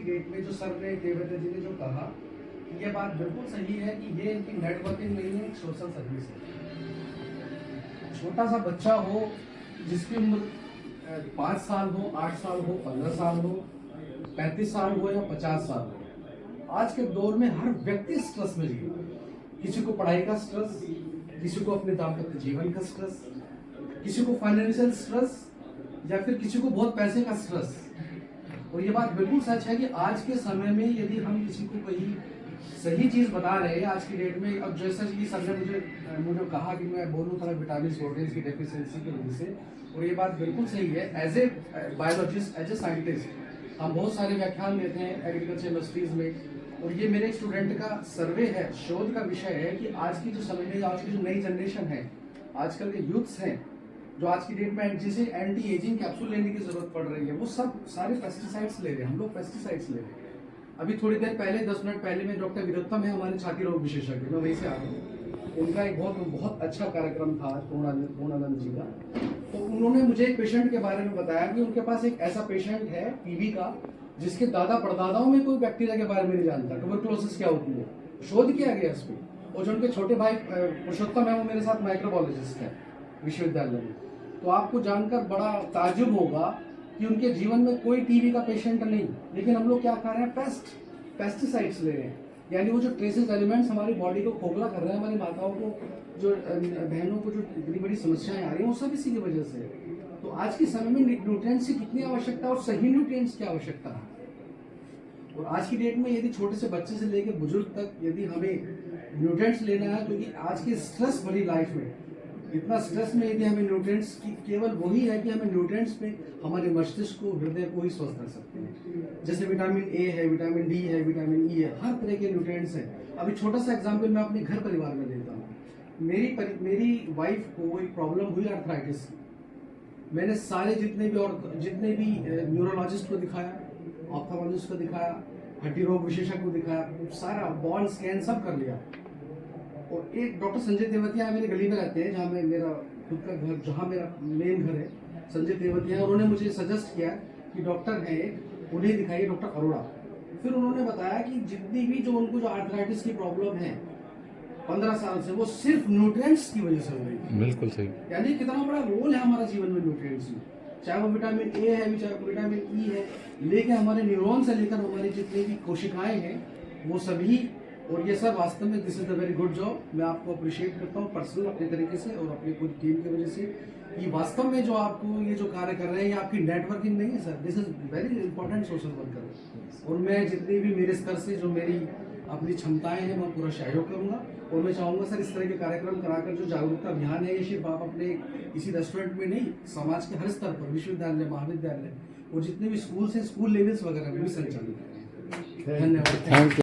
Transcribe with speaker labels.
Speaker 1: की डेट में जो सर ने देवेंद्र जी ने जो कहा, ये बात बिल्कुल सही है कि ये इनकी नेटवर्किंग नहीं है, एक सोशल सर्विस है। छोटा सा बच्चा हो जिसकी उम्र 5 साल हो, 8 साल हो, 15 साल हो, 35 साल हो या 50 साल हो, आज के दौर में हर व्यक्ति स्ट्रेस में जी रहा है। किसी को पढ़ाई का स्ट्रेस, किसी को अपने दाम्पत्य जीवन का स्ट्रेस, किसी को फाइनेंशियल स्ट्रेस, या फिर किसी को बहुत पैसे का स्ट्रेस। और ये बात बिल्कुल सच है कि आज के समय में यदि हम किसी को कोई सही चीज बता रहे हैं आज की डेट में, अब जैसा कि सर ने मुझे कहा कि मैं बोलूँ थोड़ा विटामिन प्रोटीन की डेफिशिएंसी की वजह से, और ये बात बिल्कुल सही है। As a biologist, as a scientist हम बहुत सारे व्याख्यान देते हैं एग्रीकल्चर यूनिवर्सिटीज में, और ये मेरे स्टूडेंट का सर्वे है, शोध का विषय है कि आज की जो समय में आज की जो नई जनरेशन है, आजकल के यूथ्स हैं जो आज की डेट में जिसे एंटी एजिंग कैप्सूल लेने की जरूरत पड़ रही है, वो सब सारे पेस्टिसाइड्स ले रहे हैं। हम लोग पेस्टिसाइड्स ले रहे हैं। अभी थोड़ी देर पहले 10 मिनट पहले में डॉक्टर वीरोत्तम है हमारे छाती रोग विशेषज्ञ, मैं वहीं से आ रहा हूँ। उनका एक बहुत अच्छा कार्यक्रम था पूर्णानंद जी का। तो उन्होंने मुझे एक पेशेंट के बारे में बताया कि उनके पास एक ऐसा पेशेंट है टीबी का, जिसके दादा परदादाओं में कोई बैक्टीरिया के बारे में नहीं जानता, ट्यूबरकुलोसिस क्या होती है, शोध किया गया इस पर। और जो उनके छोटे भाई पुरुषोत्तम है, वो मेरे साथ माइक्रोबायोलॉजिस्ट है विश्वविद्यालय में। तो आपको जानकर बड़ा ताज्जुब होगा कि उनके जीवन में कोई टीबी का पेशेंट नहीं, लेकिन हम लोग क्या कर रहे हैं, पेस्टिसाइड्स ले रहे हैं। यानी वो जो ट्रेसेस एलिमेंट्स हमारी बॉडी को खोखला कर रहे हैं, हमारी माताओं को, जो बहनों को जो इतनी बड़ी समस्याएं आ रही हैं, वो सब इसी की वजह से। तो आज के समय में न्यूट्रिएंट्स की कितनी आवश्यकता और सही न्यूट्रिएंट्स की आवश्यकता है। और आज की डेट में यदि छोटे से बच्चे से लेकर बुजुर्ग तक यदि हमें न्यूट्रिएंट्स लेना है, क्योंकि आज की स्ट्रेस भरी लाइफ में, इतना स्ट्रेस में यदि हमें न्यूट्रिएंट्स की, केवल वही है कि हमें न्यूट्रिएंट्स पे हमारे मस्तिष्क को, हृदय को ही स्वस्थ कर सकते हैं। जैसे विटामिन ए है, विटामिन डी है, विटामिन ई है, हर तरह के न्यूट्रिएंट्स हैं। अभी छोटा सा एग्जांपल मैं अपने घर परिवार में देता हूँ। मेरी वाइफ को एक प्रॉब्लम हुई आर्थराइटिस। मैंने सारे जितने भी न्यूरोलॉजिस्ट को दिखाया, ऑप्थेल्मोलॉजिस्ट को दिखाया, हड्डी रोग विशेषज्ञ को दिखाया, सारा बॉन स्कैन सब कर लिया। और एक डॉक्टर संजय तेवतिया मेरे गली में रहते हैं, जहाँ मैं मेरा खुद का घर, जहाँ मेरा मेन घर है, संजय तेवतिया, उन्होंने मुझे सजेस्ट किया कि डॉक्टर है उन्हें दिखाइए, डॉक्टर अरोड़ा। फिर उन्होंने बताया कि जितनी भी जो उनको जो आर्थराइटिस की प्रॉब्लम है 15 साल से, वो सिर्फ न्यूट्रिएंट्स की वजह से हो रही है।
Speaker 2: बिल्कुल सही।
Speaker 1: यानी कितना बड़ा रोल है हमारा जीवन में न्यूट्रिएंट्स में, चाहे वो विटामिन ए है, चाहे विटामिन ई है, लेके हमारे न्यूरॉन से लेकर हमारी जितनी भी कोशिकाएं हैं वो सभी। और ये सब वास्तव में this is the very good job. मैं आपको अप्रिशिएट करता हूँ पर्सनल अपने तरीके से और अपनी पूरी टीम की वजह से। ये वास्तव में जो आपको ये जो कार्य कर रहे हैं, ये आपकी नेटवर्किंग नहीं है sir, this is very important social worker. और मैं जितनी भी मेरे स्तर से जो मेरी अपनी क्षमताएं हैं, मैं पूरा सहयोग करूंगा। और मैं चाहूंगा सर, इस तरह के कार्यक्रम कराकर जो जागरूकता अभियान है, ये सिर्फ आप अपने इसी रेस्टोरेंट में नहीं, समाज के हर स्तर पर, विश्वविद्यालय, महाविद्यालय और जितने भी स्कूल्स हैं, स्कूल लेवल्स वगैरह में भी संचालित करें। धन्यवाद।